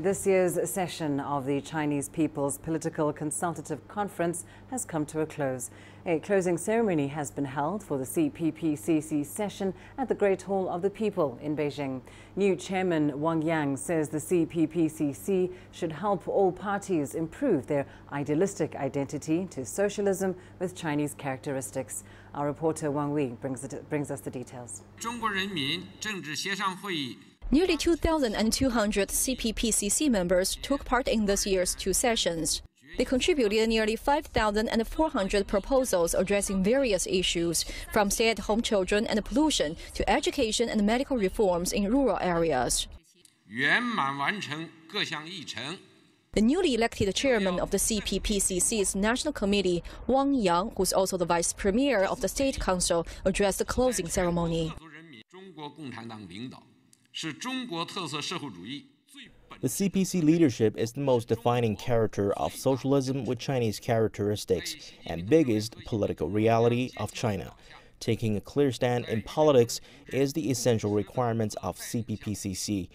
This year's session of the Chinese People's Political Consultative Conference has come to a close. A closing ceremony has been held for the CPPCC session at the Great Hall of the People in Beijing. New chairman Wang Yang says the CPPCC should help all parties improve their idealistic identity to socialism with Chinese characteristics. Our reporter Wang Hui brings us the details. Nearly 2,200 CPPCC members took part in this year's two sessions. They contributed nearly 5,400 proposals addressing various issues, from stay-at-home children and pollution to education and medical reforms in rural areas. The newly elected chairman of the CPPCC's National Committee, Wang Yang, who's also the vice premier of the State Council, addressed the closing ceremony. The CPC leadership is the most defining character of socialism with Chinese characteristics and biggest political reality of China. Taking a clear stand in politics is the essential requirements of CPPCC.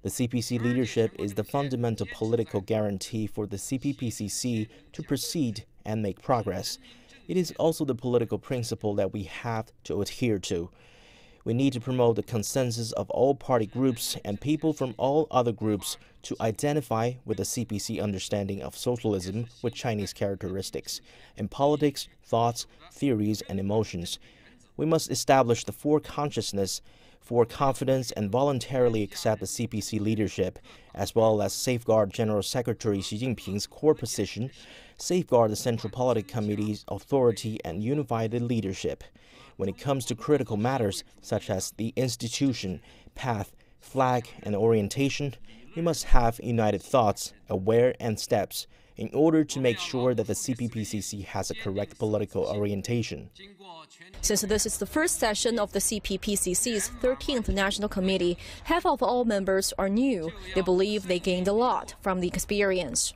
The CPC leadership is the fundamental political guarantee for the CPPCC to proceed and make progress. It is also the political principle that we have to adhere to. We need to promote the consensus of all party groups and people from all other groups to identify with the CPC understanding of socialism with Chinese characteristics in politics, thoughts, theories, and emotions. We must establish the four consciousness, for confidence, and voluntarily accept the CPC leadership, as well as safeguard General Secretary Xi Jinping's core position, safeguard the Central Political Committee's authority, and unify the leadership. When it comes to critical matters such as the institution, path, flag, and orientation, we must have united thoughts, aware, and steps in order to make sure that the CPPCC has a correct political orientation. Since this is the first session of the CPPCC's 13th National Committee, half of all members are new. They believe they gained a lot from the experience.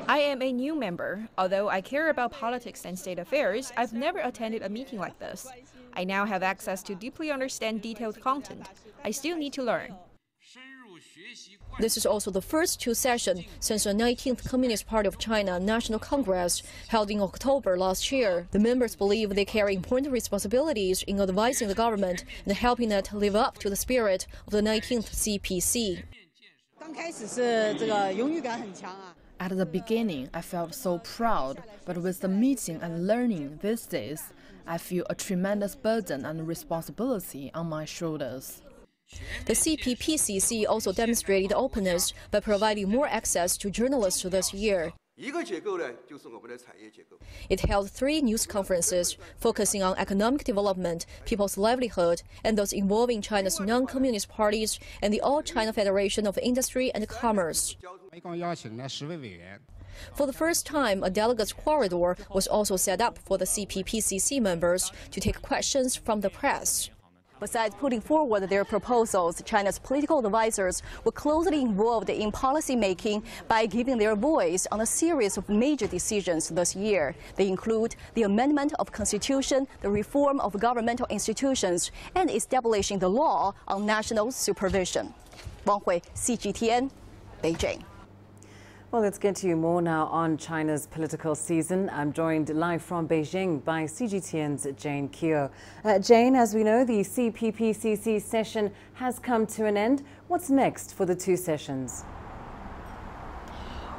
I am a new member. Although I care about politics and state affairs, I've never attended a meeting like this. I now have access to deeply understand detailed content. I still need to learn. This is also the first two sessions since the 19th Communist Party of China National Congress held in October last year. The members believe they carry important responsibilities in advising the government and helping it live up to the spirit of the 19th CPC. At the beginning, I felt so proud, but with the meeting and learning these days, I feel a tremendous burden and responsibility on my shoulders. The CPPCC also demonstrated openness by providing more access to journalists this year. It held 3 news conferences focusing on economic development, people's livelihood, and those involving China's non-communist parties and the All-China Federation of Industry and Commerce. For the first time, a delegates corridor was also set up for the CPPCC members to take questions from the press. Besides putting forward their proposals, China's political advisors were closely involved in policy making by giving their voice on a series of major decisions this year. They include the amendment of constitution, the reform of governmental institutions, and establishing the law on national supervision. Wang Hui, CGTN, Beijing. Well, let's get to you more now on China's political season. I'm joined live from Beijing by CGTN's Jane Keo. Jane, as we know, the CPPCC session has come to an end. What's next for the two sessions?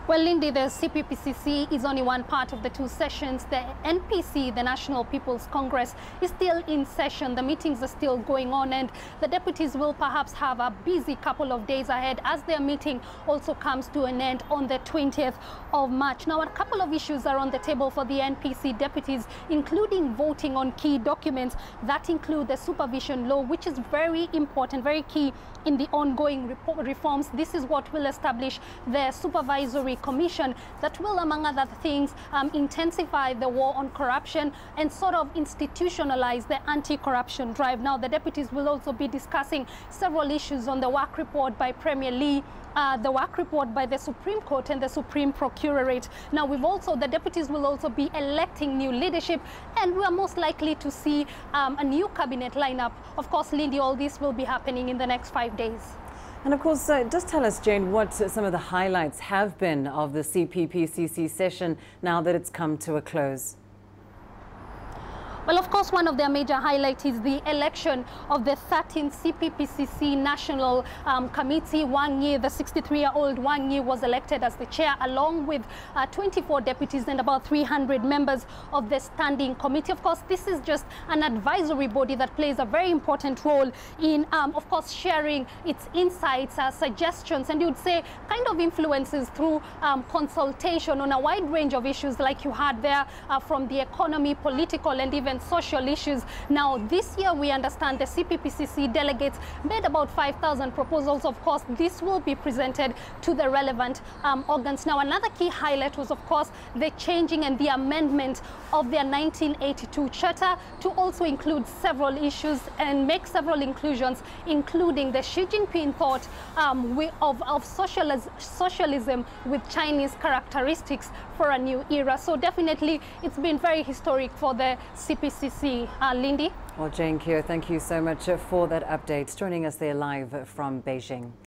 Well, Lindy, the CPPCC is only one part of the two sessions. The NPC, the National People's Congress, is still in session. The meetings are still going on, and the deputies will perhaps have a busy couple of days ahead as their meeting also comes to an end on the 20th of March. Now, a couple of issues are on the table for the NPC deputies, including voting on key documents that include the supervision law, which is very important, very key in the ongoing reforms. This is what will establish the supervisory commission that will, among other things, intensify the war on corruption and sort of institutionalize the anti-corruption drive. Now, the deputies will also be discussing several issues on the work report by Premier Lee, the work report by the Supreme Court and the Supreme Procurorate. Now, the deputies will also be electing new leadership, and we are most likely to see a new cabinet lineup. Of course, Lindy, all this will be happening in the next 5 days. And of course, just tell us, Jane, what some of the highlights have been of the CPPCC session now that it's come to a close. Well, of course, one of their major highlights is the election of the 13th CPPCC National Committee. Wang Yi, the 63-year-old Wang Yi, was elected as the chair, along with 24 deputies and about 300 members of the standing committee. Of course, this is just an advisory body that plays a very important role in, of course, sharing its insights, suggestions, and you would say kind of influences through consultation on a wide range of issues, like you had there, from the economy, political, and even social issues. Now, this year, we understand the CPPCC delegates made about 5,000 proposals. Of course, this will be presented to the relevant organs. Now, another key highlight was, of course, the changing and the amendment of their 1982 charter to also include several issues and make several inclusions, including the Xi Jinping thought of socialism with Chinese characteristics for a new era. So definitely, it's been very historic for the CPPCC. Lindy? Well, Jane Keogh, thank you so much for that update, joining us there live from Beijing.